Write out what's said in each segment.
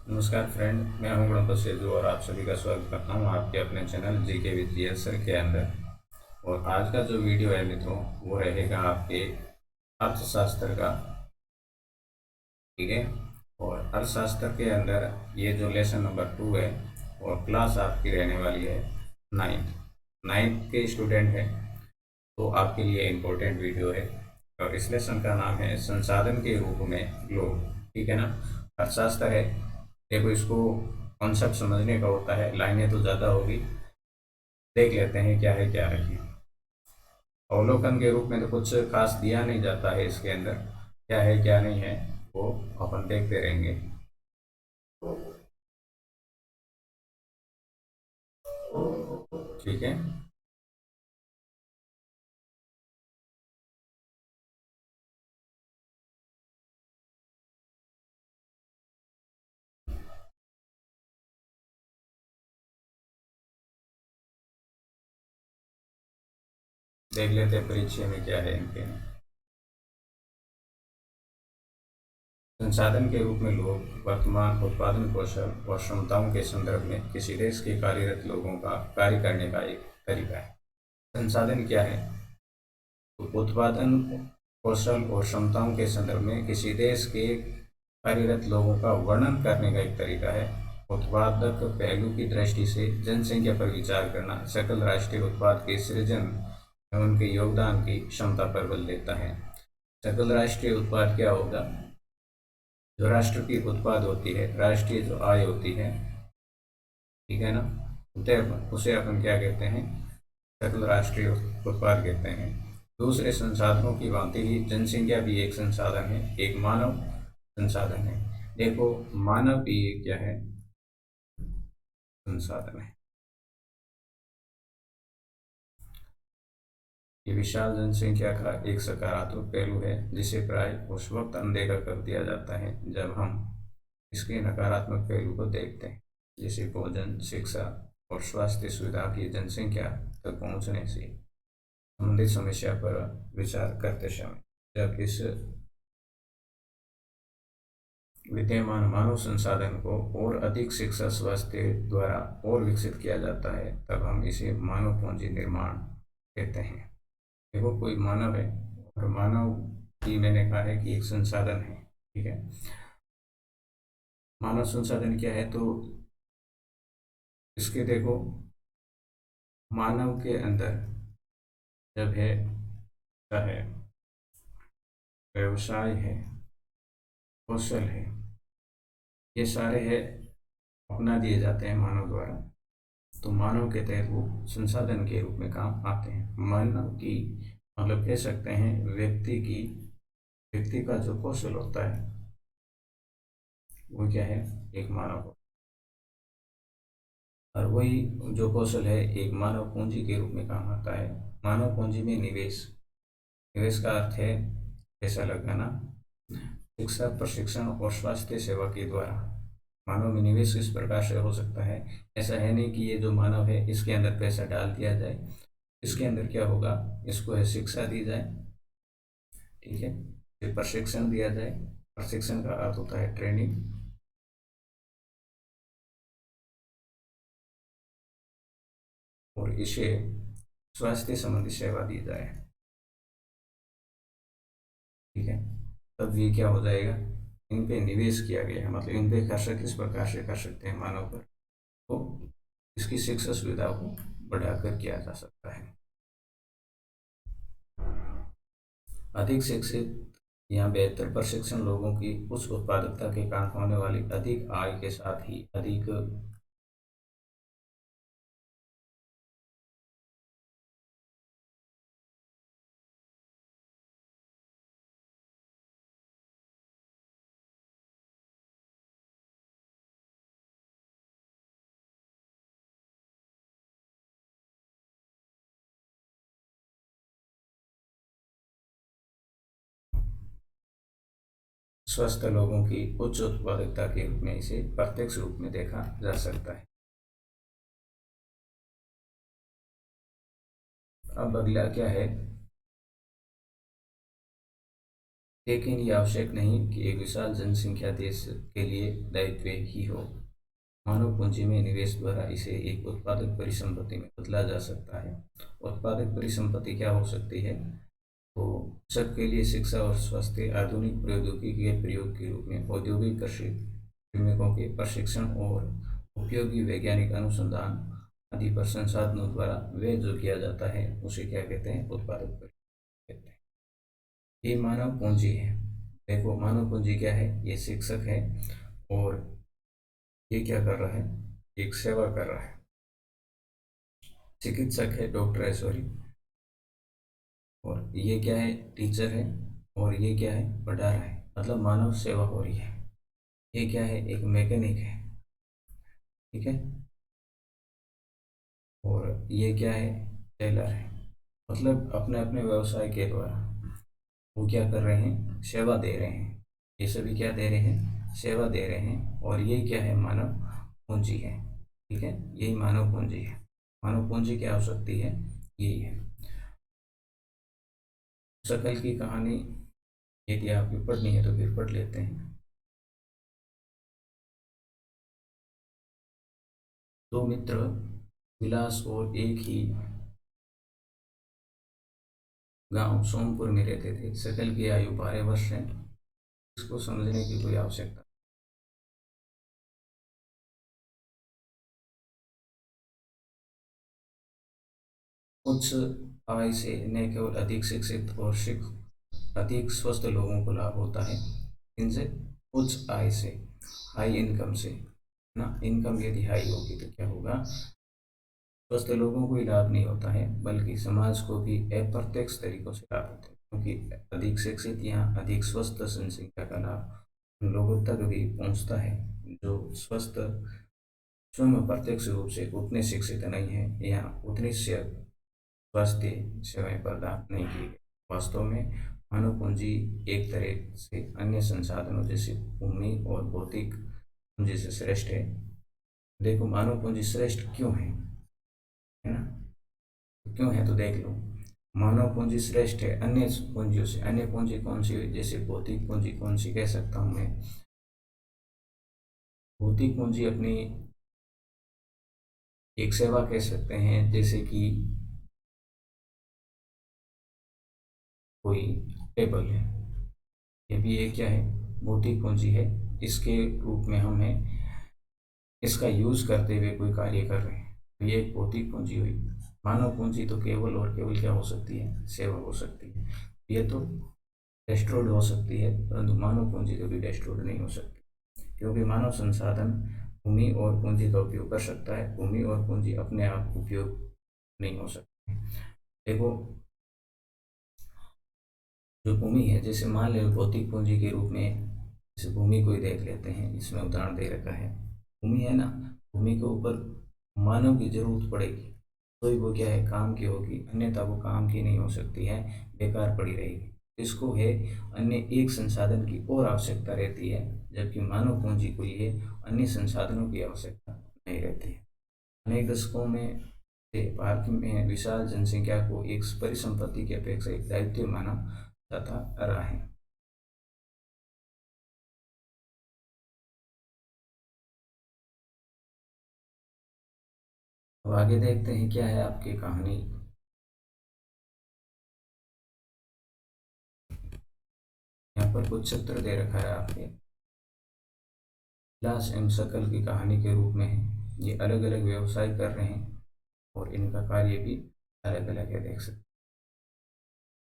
नमस्कार फ्रेंड, मैं हूं गणपत सेजू और आप सभी का स्वागत करता हूं आपके अपने चैनल जीके विद सर के अंदर। और आज का जो वीडियो है मित्रों, वो रहेगा आपके अर्थशास्त्र का। ठीक है। और अर्थशास्त्र के अंदर ये जो लेसन नंबर 2 है, और क्लास आपकी रहने वाली है नाइन्थ नाइन्थ के स्टूडेंट हैं, तो आपके लिए इम्पोर्टेंट वीडियो है। और इस लेसन का नाम है संसाधन के रूप में लोग। ठीक है ना। अर्थशास्त्र है। देखो, इसको कॉन्सेप्ट समझने का होता है, लाइनें तो ज़्यादा होगी। देख लेते हैं क्या है क्या नहीं। अवलोकन के रूप में तो कुछ खास दिया नहीं जाता है इसके अंदर। क्या है क्या नहीं है, वो अपन देखते रहेंगे। ठीक है। देख लेते हैं परिचय में क्या है इनके। संसाधन के रूप में लोग वर्तमान उत्पादन कौशल और क्षमताओं के संदर्भ में किसी देश के कार्यरत लोगों का कार्य करने का एक तरीका है। संसाधन क्या है? तो उत्पादन कौशल और क्षमताओं के संदर्भ में किसी देश के कार्यरत लोगों का वर्णन करने का एक तरीका है। उत्पादक पहलू की दृष्टि से जनसंख्या पर विचार करना सकल राष्ट्रीय उत्पाद के सृजन में उनके योगदान की क्षमता पर बल देता है। सकल राष्ट्रीय उत्पाद क्या होगा? जो राष्ट्र की उत्पाद होती है, राष्ट्रीय जो आय होती है, ठीक है ना, उसे अपन क्या कहते हैं? सकल राष्ट्रीय उत्पाद कहते हैं। दूसरे संसाधनों की भांति ही जनसंख्या भी एक संसाधन है, एक मानव संसाधन है। देखो, मानव भी क्या है? संसाधन है। ये विशाल जनसंख्या का एक सकारात्मक पहलू है, जिसे प्राय उस वक्त अनदेखा कर दिया जाता है जब हम इसके नकारात्मक पहलू को देखते हैं, जैसे भोजन, शिक्षा और स्वास्थ्य सुविधा की जनसंख्या तक पहुंचने से संबंधित समस्या पर विचार करते समय। जब इस विद्यमान मानव संसाधन को और अधिक शिक्षा स्वास्थ्य द्वारा और विकसित किया जाता है, तब हम इसे मानव पूंजी निर्माण कहते हैं। देखो, कोई मानव है, और मानव की मैंने कहा है कि एक संसाधन है। ठीक है। मानव संसाधन क्या है? तो इसके देखो, मानव के अंदर जब है क्या है? व्यवसाय है, कौशल है, ये सारे है अपना दिए जाते हैं मानव द्वारा। तो मानव के तहत वो संसाधन के रूप में काम आते हैं। मानव की मतलब कह सकते हैं व्यक्ति का जो कौशल होता है, वो क्या है? एक मानव। और वही जो कौशल है एक मानव पूंजी के रूप में काम आता है। मानव पूंजी में निवेश, निवेश का अर्थ है पैसा लगाना। शिक्षा, प्रशिक्षण और स्वास्थ्य सेवा के द्वारा मानव में निवेश किस प्रकार से हो सकता है? ऐसा है नहीं कि ये जो मानव है इसके अंदर पैसा डाल दिया जाए। इसके अंदर क्या होगा? इसको है शिक्षा दी जाए। ठीक है। फिर प्रशिक्षण दिया जाए। प्रशिक्षण का अर्थ होता है ट्रेनिंग। और इसे स्वास्थ्य संबंधी सेवा दी जाए। ठीक है। तब ये क्या हो जाएगा? इन पे निवेश किया गया है, मतलब इन पे खर्च किस प्रकार से कर सकते हैं मानव पर, तो इसकी शिक्षा सुविधा को बढ़ाकर किया जा सकता है। अधिक शिक्षित या बेहतर प्रशिक्षण लोगों की उच्च उत्पादकता के कारण होने वाली अधिक आय के साथ ही अधिक स्वस्थ लोगों की उच्च उत्पादकता के रूप में इसे प्रत्यक्ष रूप में देखा जा सकता है। अब अगला क्या है? लेकिन ये आवश्यक नहीं कि एक विशाल जनसंख्या देश के लिए दायित्व ही हो। मानव पूंजी में निवेश द्वारा इसे एक उत्पादक परिसंपत्ति में बदला जा सकता है। उत्पादक परिसंपत्ति क्या हो सकती है? तो सबके लिए शिक्षा और स्वास्थ्य, आधुनिक प्रौद्योगिकी के प्रयोग के रूप में औद्योगिक कृषि, श्रमिकों के प्रशिक्षण और उपयोगी वैज्ञानिक अनुसंधान आदि पर संसाधनों द्वारा व्यय जो किया जाता है उसे क्या कहते हैं? उत्पादक परिसंपत्ति कहते हैं। ये मानव पूंजी है। देखो मानव पूंजी क्या है? ये शिक्षक है और ये क्या कर रहा है? एक सेवा कर रहा है। चिकित्सक है, डॉक्टर है, सॉरी। और ये क्या है? टीचर है। और ये क्या है? पढ़ा रहा है, मतलब मानव सेवा हो रही है। ये क्या है? एक मैकेनिक है। ठीक है। और ये क्या है? टेलर है। मतलब अपने अपने व्यवसाय के द्वारा वो क्या कर रहे हैं? सेवा दे रहे हैं। ये सभी क्या दे रहे हैं? सेवा दे रहे हैं। और ये क्या है? मानव पूंजी है। ठीक है, यही मानव पूंजी है। मानव पूंजी क्या हो सकती है? यही है। शकल की कहानी यदि आपकी पढ़नी है तो फिर पढ़ लेते हैं। दो मित्र विलास और एक ही गांव सोमपुर में रहते थे। शकल की आयु 12 वर्ष है। इसको समझने की कोई आवश्यकता। उच्च आय से न केवल अधिक शिक्षित और अधिक स्वस्थ लोगों को लाभ होता है। इनसे उच्च आय से, हाई इनकम से ना, इनकम यदि हाई होगी तो क्या होगा? स्वस्थ लोगों को ही लाभ नहीं होता है बल्कि समाज को भी अप्रत्यक्ष तरीकों से लाभ होता है, क्योंकि अधिक शिक्षित या अधिक स्वस्थ जनसंख्या का लाभ उन लोगों तक भी पहुंचता है जो स्वस्थ स्वयं अप्रत्यक्ष रूप से उतने शिक्षित नहीं है या उतनी स्वास्थ्य सेवाएं प्रदान नहीं की गई। वास्तव में मानव पूंजी एक तरह से अन्य संसाधनों जैसे भूमि और भौतिक पूंजी से श्रेष्ठ है। देखो मानव पूंजी श्रेष्ठ क्यों है ना? तो क्यों है तो देख लो। मानव पूंजी श्रेष्ठ है अन्य पूंजियों से। अन्य पूंजी कौन सी हुई? जैसे भौतिक पूंजी कौन सी कह सकता हूँ मैं? भौतिक पूंजी अपनी एक सेवा कह सकते हैं, जैसे कि कोई टेबल है, ये भी एक क्या है? भौतिक पूंजी है। इसके रूप में हमें इसका यूज करते हुए कोई कार्य कर रहे हैं तो ये एक भौतिक पूंजी हुई। मानव पूंजी तो केवल और केवल क्या हो सकती है? सेवा हो सकती है। ये तो डिस्ट्रॉयड हो सकती है परंतु मानव पूंजी कभी डिस्ट्रॉयड नहीं हो सकती, क्योंकि मानव संसाधन भूमि और पूंजी का उपयोग कर सकता है। भूमि और पूंजी अपने आप उपयोग नहीं हो सकती। देखो जो भूमि है, जैसे मान लो भौतिक पूंजी के रूप में जैसे भूमि को ही देख लेते हैं, इसमें उदाहरण दे रखा है। भूमि है ना, भूमि के ऊपर मानव की जरूरत पड़ेगी तो ही वो क्या है? काम की होगी, अन्यथा वो काम की नहीं हो सकती है, बेकार पड़ी रहेगी। इसको है अन्य एक संसाधन की और आवश्यकता रहती है, जबकि मानव पूंजी को लिए अन्य संसाधनों की आवश्यकता नहीं रहती है। अनेक दशकों में से भारत में विशाल जनसंख्या को एक परिसंपत्ति की अपेक्षा एक दायित्व माना जाता रहा है। अब आगे देखते हैं क्या है आपकी कहानी। यहाँ पर कुछ चित्र दे रखा है आपके। लाश एम शकल की कहानी के रूप में है। ये अलग अलग व्यवसाय कर रहे हैं और इनका कार्य भी अलग अलग है, देख सकते।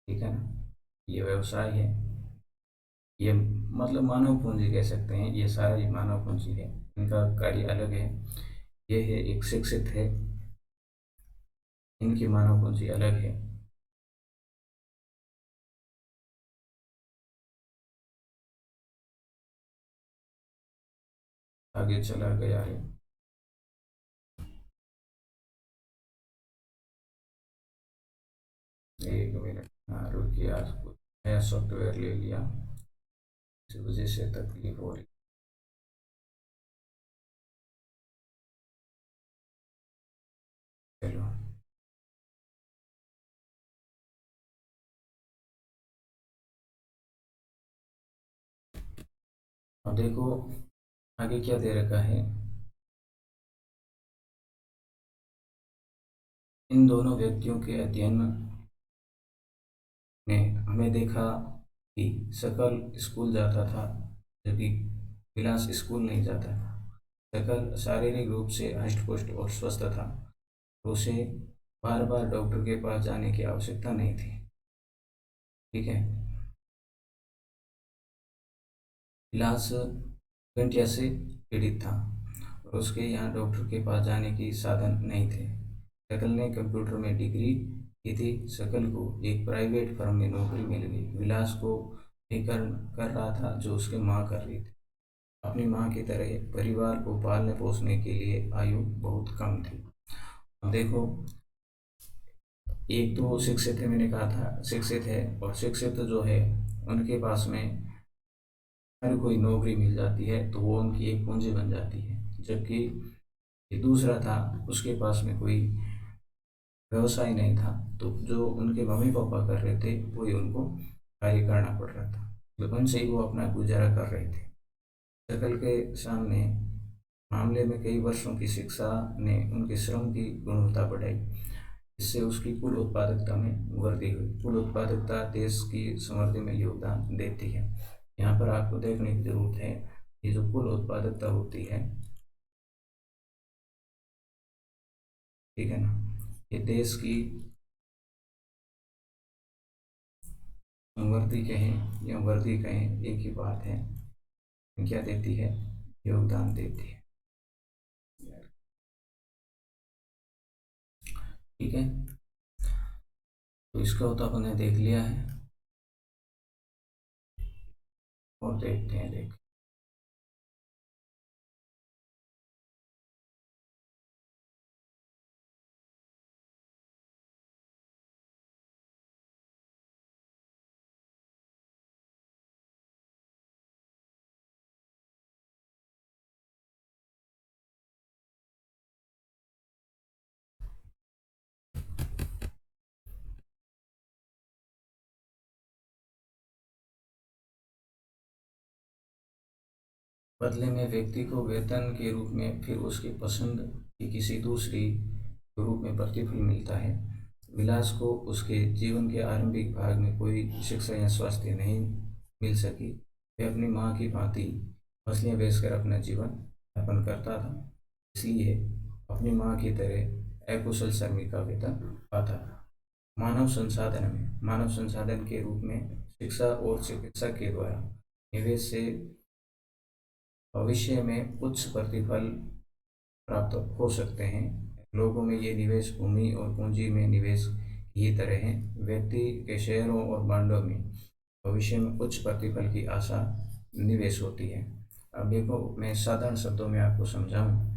ठीक है ना? ये व्यवसाय है। ये मतलब मानव पूंजी कह सकते हैं, ये सारा ही मानव पूंजी है। इनका कार्य अलग है। ये है एक शिक्षित है, इनकी मानव पूंजी अलग है। आगे चला गया है। एक मिनट, हाँ रुकिए, आज कुछ नया सॉफ्टवेयर ले लिया, इस वजह से तकलीफ हो रही। चलो। अब देखो आगे क्या दे रखा है। इन दोनों व्यक्तियों के अध्ययन ने हमें देखा कि सकल स्कूल जाता था, जबकि विलास स्कूल नहीं जाता था। सकल शारीरिक रूप से हष्ट-पुष्ट और स्वस्थ था। उसे बार बार डॉक्टर के पास जाने की आवश्यकता नहीं थी। ठीक है। विलास गठिया से पीड़ित था और उसके यहाँ डॉक्टर के पास जाने की साधन नहीं थे। सकल ने कंप्यूटर में डिग्री की थी। सकल को एक प्राइवेट फर्म में नौकरी मिल गई। विलास को भी कर रहा था जो उसकी माँ कर रही थी। अपनी माँ की तरह परिवार को पालने पोसने के लिए आयु बहुत कम थी। अब देखो, एक तो शिक्षित है, मैंने कहा था शिक्षित है, और शिक्षित जो है उनके पास में हर कोई नौकरी मिल जाती है तो वो उनकी एक पूंजी बन जाती है। जबकि ये दूसरा था, उसके पास में कोई व्यवसाय नहीं था, तो जो उनके मम्मी पापा कर रहे थे वही उनको कार्य करना पड़ रहा था, तो उनसे ही वो अपना गुजारा कर रहे थे। शकल के सामने मामले में कई वर्षों की शिक्षा ने उनके श्रम की गुणवत्ता बढ़ाई। इससे उसकी कुल उत्पादकता में वृद्धि हुई। कुल उत्पादकता देश की समृद्धि में योगदान देती है। यहाँ पर आपको देखने की जरूरत है, ये जो कुल उत्पादकता होती है, ठीक है ना, ये देश की समृद्धि कहें या वृद्धि कहें एक ही बात है, क्या देती है, योगदान देती है। ठीक है, तो इसका तो आपने देख लिया है, और देखते हैं देख। बदले में व्यक्ति को वेतन के रूप में फिर उसकी पसंद की किसी दूसरी रूप में प्रतिफल मिलता है। विलास को उसके जीवन के आरंभिक भाग में कोई शिक्षा या स्वास्थ्य नहीं मिल सकी। वह अपनी माँ की भांति मछलियाँ बेचकर अपना जीवन यापन करता था, इसलिए अपनी माँ की तरह अकुशल श्रमिक का वेतन पाता था। मानव संसाधन के रूप में शिक्षा और चिकित्सा के द्वारा निवेश से भविष्य में उच्च प्रतिफल प्राप्त हो सकते हैं। लोगों में ये निवेश भूमि और पूंजी में निवेश की ही तरह है। व्यक्ति के शेयरों और बांडों में भविष्य में उच्च प्रतिफल की आशा निवेश होती है। अब देखो, मैं साधारण शब्दों में आपको समझाऊं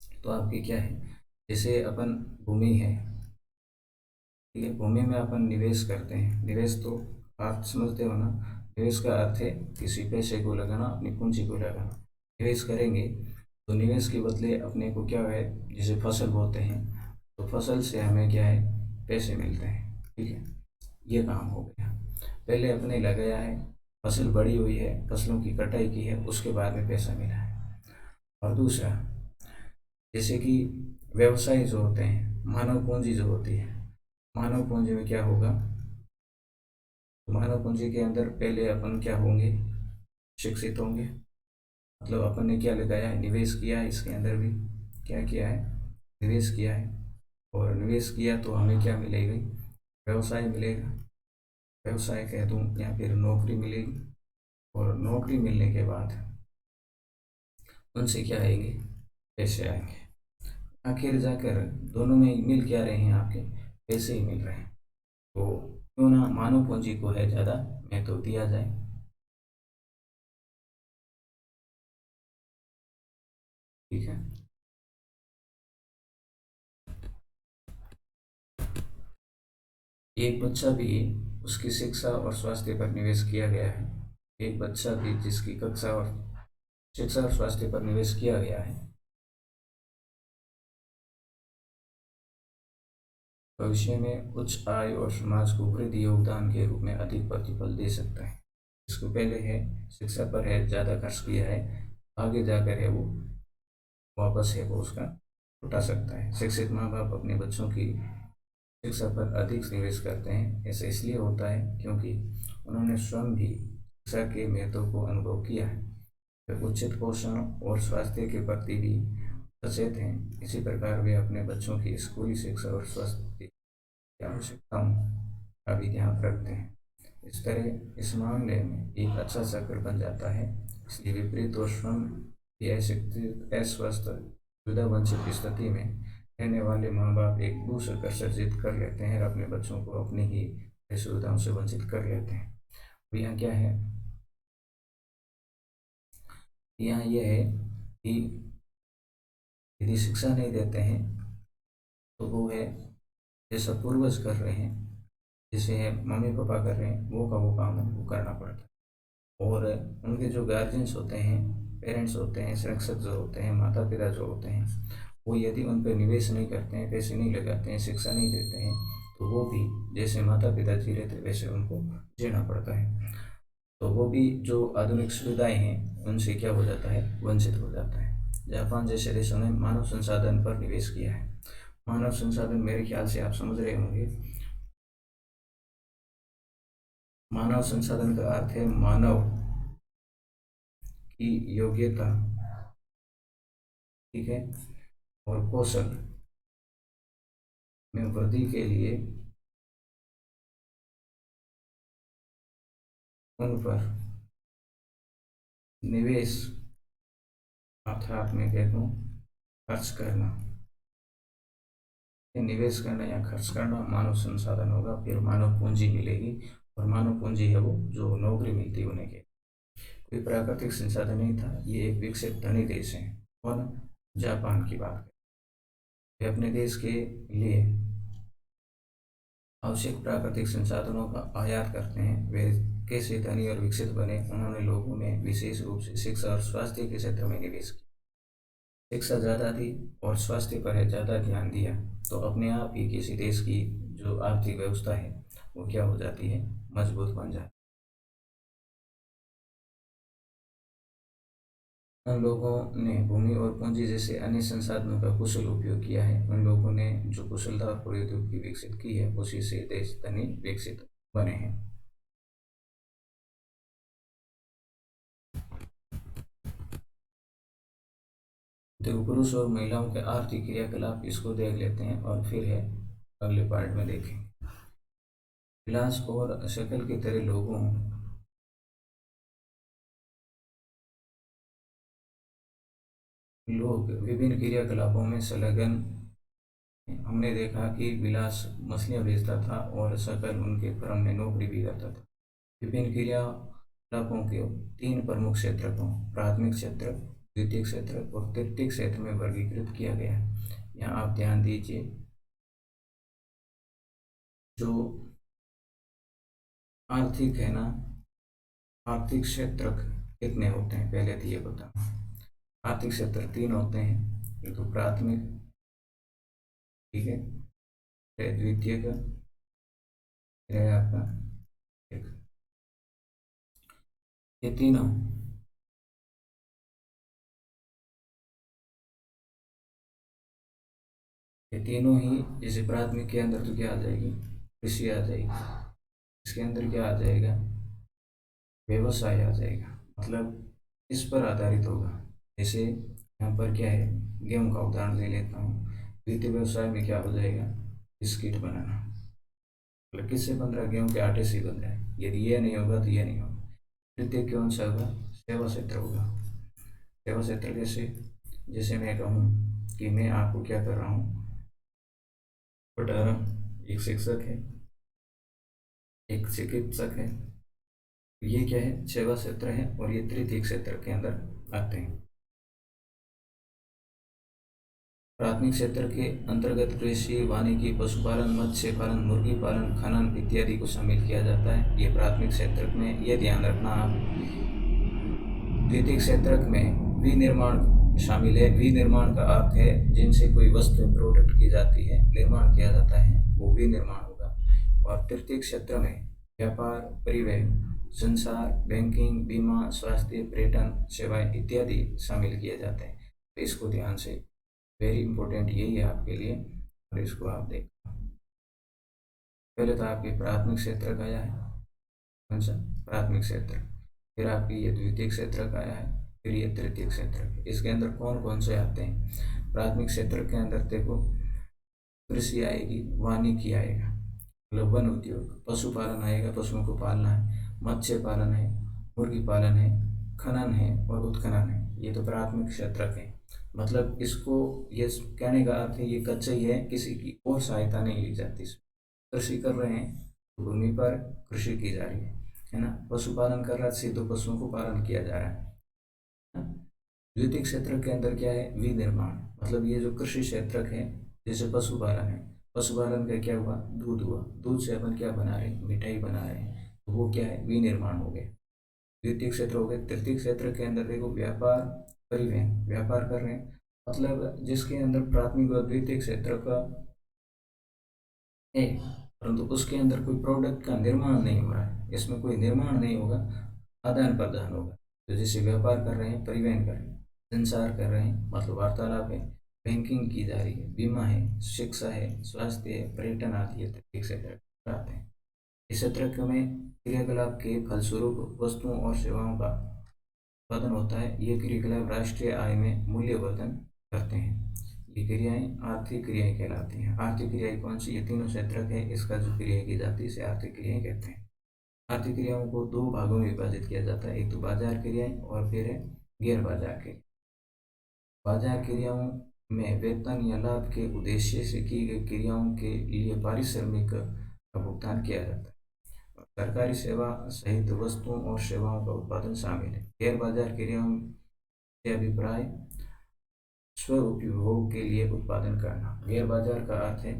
तो आपकी क्या है, जैसे अपन भूमि है, ठीक है, भूमि में अपन निवेश करते हैं। निवेश तो आप समझते हो ना, निवेश का अर्थ है किसी पैसे को लगाना, अपनी पूंजी को लगाना। निवेश करेंगे तो निवेश के बदले अपने को क्या है, जिसे फसल बोलते हैं, तो फसल से हमें क्या है, पैसे मिलते हैं। ठीक है, ये काम हो गया। पहले अपने लगाया है, फसल बड़ी हुई है, फसलों की कटाई की है, उसके बाद में पैसा मिला है। और दूसरा, जैसे कि व्यवसाय जो होते हैं, मानव पूंजी जो होती है, मानव पूंजी में क्या होगा, तो मानव पूंजी के अंदर पहले अपन क्या होंगे, शिक्षित होंगे। मतलब अपन ने क्या लगाया है, निवेश किया है, इसके अंदर भी क्या किया है, निवेश किया है। और निवेश किया तो हमें क्या मिलेगा, व्यवसाय मिलेगा, व्यवसाय कह दूँ या फिर नौकरी मिलेगी। और नौकरी मिलने के बाद उनसे क्या आएंगे, पैसे आएंगे। आखिर जाकर दोनों में मिल क्या रहे हैं, आपके पैसे ही मिल रहे हैं। तो क्यों ना मानव पूंजी को है ज़्यादा महत्व दिया जाए। ठीक है, एक बच्चा भी उसकी शिक्षा और स्वास्थ्य पर निवेश किया गया है। एक बच्चा भी जिसकी कक्षा और शिक्षा और स्वास्थ्य पर निवेश किया गया है, भविष्य में उच्च आय और समाज को वृद्धि योगदान के रूप में अधिक प्रतिफल दे सकता है। इसको पहले है शिक्षा पर है ज़्यादा खर्च किया है, आगे जाकर है वो वापस है वो उसका उठा सकता है। शिक्षित माँ बाप अपने बच्चों की शिक्षा पर अधिक निवेश करते हैं। ऐसा इसलिए होता है क्योंकि उन्होंने स्वयं भी शिक्षा के महत्व को अनुभव किया है। वे उचित पोषण और स्वास्थ्य के प्रति भी सचेत हैं। इसी प्रकार वे अपने बच्चों की स्कूली शिक्षा और स्वास्थ्य की आवश्यकताओं का भी ध्यान रखते हैं। इस तरह इस मामले में एक अच्छा चक्र बन जाता है। इसलिए विपरीत और स्वयं भी अशिक्षित, अस्वस्थ, सुविधा वंचित स्थिति में रहने वाले माँ बाप एक दूसरे का सर्जित कर लेते हैं और अपने बच्चों को अपनी ही सुविधाओं से वंचित कर लेते हैं। तो यहाँ क्या है, यहाँ यह है कि यदि शिक्षा नहीं देते हैं तो वो है जैसा पूर्वज कर रहे हैं, जैसे मम्मी पापा कर रहे हैं, वो काम उनको करना पड़ता है। और उनके जो गार्जियंस होते हैं, पेरेंट्स होते हैं, शिक्षक जो होते हैं, माता पिता जो होते हैं, वो यदि उन पर निवेश नहीं करते हैं, पैसे नहीं लगाते हैं, शिक्षा नहीं देते हैं, तो वो भी जैसे माता पिता जी रहे थे वैसे उनको जीना पड़ता है। तो वो भी जो आधुनिक सुविधाएं हैं उनसे क्या हो जाता है, वंचित हो जाता है। जापान जैसे देशों ने मानव संसाधन पर निवेश किया है। मानव संसाधन मेरे ख्याल से आप समझ रहे होंगे, मानव संसाधन का अर्थ है मानव की योग्यता, ठीक है, और कौशल में वृद्धि के लिए उन पर निवेश, अर्थात मैं कहता हूँ खर्च करना। निवेश करना या खर्च करना मानव संसाधन होगा, फिर मानव पूंजी मिलेगी, और मानव पूंजी है वो जो नौकरी मिलती है उन्हें के। कोई प्राकृतिक संसाधन नहीं था, ये एक विकसित धनी देश है। और जापान की बात करें, वे अपने देश के लिए आवश्यक प्राकृतिक संसाधनों का आयात करते हैं। वे कैसे धनी और विकसित बने, उन्होंने लोगों में विशेष रूप से शिक्षा और स्वास्थ्य के क्षेत्र में निवेश किया। शिक्षा ज़्यादा दी और स्वास्थ्य पर है ज़्यादा ध्यान दिया, तो अपने आप ही किसी देश की जो आर्थिक व्यवस्था है वो क्या हो जाती है, मजबूत बन जाती है। उन लोगों ने भूमि और पूंजी जैसे अन्य संसाधनों का कुशल उपयोग किया है। उन लोगों ने जो कुशलता और प्रौद्योगिकी विकसित की है उसी से देश धनी विकसित बने हैं। तो पुरुष और महिलाओं के आर्थिक क्रियाकलाप इसको देख लेते हैं और फिर है अगले पार्ट में देखेंगे। विलास और शक्ल की तरह लोग विभिन्न क्रियाकलापों में संलग्न। हमने देखा कि विलास मछलियाँ बेचता था और शकल उनके फर्म में नौकरी भी करता था। विभिन्न क्रियाकलापों के तीन प्रमुख क्षेत्र को प्राथमिक क्षेत्र, द्वितीय क्षेत्र और तृतीय क्षेत्र में वर्गीकृत किया गया है। यहाँ आप ध्यान दीजिए, जो आर्थिक है ना, आर्थिक क्षेत्र कितने होते हैं पहले तो ये बताओ। आर्थिक क्षेत्र तीन होते हैं, एक तो प्राथमिक, ठीक है, फिर द्वितीय का, फिर है आपका एक। ये तीनों ही, जैसे प्राथमिक के अंदर तो क्या आ जाएगी, कृषि आ जाएगी, इसके अंदर क्या आ जाएगा, व्यवसाय आ जाएगा, मतलब इस पर आधारित होगा। जैसे यहाँ पर क्या है, गेहूं का उदाहरण ले लेता हूँ। द्वितीय व्यवसाय में क्या हो जाएगा, बिस्किट बनाना, मतलब किससे बन रहा है, गेहूं के आटे से बन रहा है। यदि ये नहीं होगा तो ये नहीं होगा। तृतीय कौन सा होगा, सेवा क्षेत्र होगा। सेवा क्षेत्र कैसे, जैसे मैं कहूँ कि मैं आपको क्या कर रहा हूँ, पढ़ा रहा हूँ, एक शिक्षक है, एक चिकित्सक है, ये क्या है, सेवा क्षेत्र है, और ये तृतीय क्षेत्र के अंदर आते हैं। प्राथमिक क्षेत्र के अंतर्गत कृषि, वानिकी, पशुपालन, मत्स्य पालन, मुर्गी पालन, खनन इत्यादि को शामिल किया जाता है। ये प्राथमिक क्षेत्र में, ये ध्यान रखना आप। द्वितीय क्षेत्र में विनिर्माण शामिल है। विनिर्माण का अर्थ है जिनसे कोई वस्तु प्रोडक्ट की जाती है, निर्माण किया जाता है, वो विनिर्माण होगा। और तृतीय क्षेत्र में व्यापार, परिवहन संचार, बैंकिंग, बीमा, स्वास्थ्य, पर्यटन सेवाएं इत्यादि शामिल किए जाते हैं। तो इसको ध्यान से, वेरी इंपॉर्टेंट यही है आपके लिए, और इसको आप देखो। पहले तो आपके प्राथमिक क्षेत्र का आया है, कौन सा प्राथमिक क्षेत्र, फिर आपकी ये द्वितीय क्षेत्र का आया है, फिर ये तृतीय क्षेत्र। इसके अंदर कौन कौन से आते हैं? प्राथमिक क्षेत्र के अंदर देखो, कृषि आएगी, वानिकी आएगा, मतलब वन उद्योग, पशुपालन आएगा, पशुओं को पालना है, मत्स्य पालन है, मुर्गी पालन है, खनन है और उत्खनन है। ये तो प्राथमिक क्षेत्र के, मतलब इसको, ये कहने का अर्थ है ये कच्चा ही है, किसी की और सहायता नहीं ली जाती। कृषि कर रहे हैं तो भूमि पर कृषि की जा रही है ना। पशुपालन कर रहा है, सीधे पशुओं को पालन किया जा रहा है ना? द्वितीय क्षेत्र के अंदर क्या है? विनिर्माण, मतलब ये जो कृषि क्षेत्र है, जैसे पशुपालन है, पशुपालन का क्या हुआ? दूध हुआ, दूध से अपन क्या बना रहे हैं? मिठाई बना रहे हैं, तो वो क्या है? विनिर्माण हो गए, द्वितीय क्षेत्र हो गए। तृतीय क्षेत्र के अंदर देखो, व्यापार, परिवहन, व्यापार कर रहे हैं, मतलब जिसके अंदर प्राथमिक और द्वितीय क्षेत्र का है, परंतु उसके अंदर कोई प्रोडक्ट का निर्माण नहीं हो रहा है, इसमें कोई निर्माण नहीं होगा, आदान प्रदान होगा। तो जैसे व्यापार कर रहे हैं, परिवहन कर रहे हैं, संचार कर रहे हैं, मतलब वार्तालाप है, बैंकिंग की जा रही है, बीमा है, शिक्षा है, स्वास्थ्य है, पर्यटन आदि है, तृतीय क्षेत्र आते हैं। इस क्षेत्र में क्रियाकलाप के फलस्वरूप वस्तुओं और सेवाओं का उत्पादन होता है। ये क्रियाकलाप राष्ट्रीय आय में मूल्यवर्धन करते हैं। ये क्रियाएं आर्थिक क्रियाएं कहलाती हैं। आर्थिक क्रियाएं कौन सी? ये तीनों क्षेत्र है, इसका जो क्रिया की जाती है इसे आर्थिक क्रियाएं कहते हैं। आर्थिक क्रियाओं को दो भागों में विभाजित किया जाता है, एक तो बाजार क्रियाएं और फिर है गैर बाजार क्रिया। बाजार क्रियाओं में वेतन या लाभ के उद्देश्य से की गई क्रियाओं के लिए पारिश्रमिक का भुगतान किया जाता है। सरकारी सेवा सहित वस्तुओं और सेवाओं का उत्पादन शामिल है। गैर बाजार क्रियाओं से अभिप्राय स्व उपभोग के लिए उत्पादन करना। गैर बाजार का अर्थ है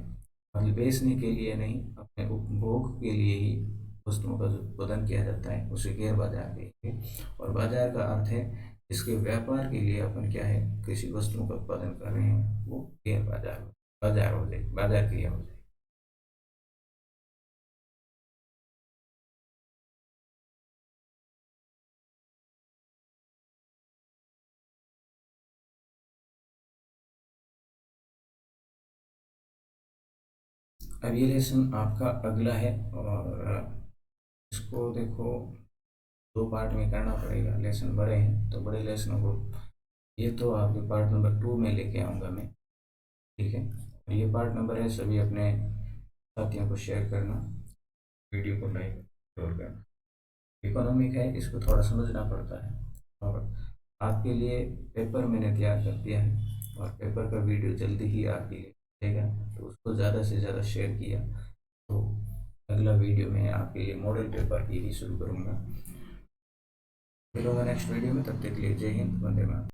मतलब बेचने के लिए नहीं, अपने उपभोग के लिए ही वस्तुओं का जो उत्पादन किया जाता है उसे गैर बाजार कहते हैं। और बाजार का अर्थ है इसके व्यापार के लिए अपन क्या है, किसी वस्तुओं का उत्पादन कर रहे हैं, वो गैर बाजार बाजार हो जाए, बाजार क्रिया हो जाए। अब ये लेसन आपका अगला है, और इसको देखो दो पार्ट में करना पड़ेगा, लेसन बड़े हैं तो बड़े लेसनों को, ये तो आपके पार्ट नंबर 2 में लेके आऊँगा मैं, ठीक है। और ये पार्ट नंबर है, सभी अपने साथियों को शेयर करना, वीडियो को लाइक शेयर करना। इकोनॉमिक है, इसको थोड़ा समझना पड़ता है, और आपके लिए पेपर मैंने तैयार कर दिया है, और पेपर का वीडियो जल्दी ही आपके लिए आएगा, तो उसको ज़्यादा से ज़्यादा शेयर किया तो अगला वीडियो में आपके लिए मॉडल पेपर की ही शुरू करूँगा। मिलूंगा नेक्स्ट वीडियो में, तब तक के लिए जय हिंद, वंदे मातरम।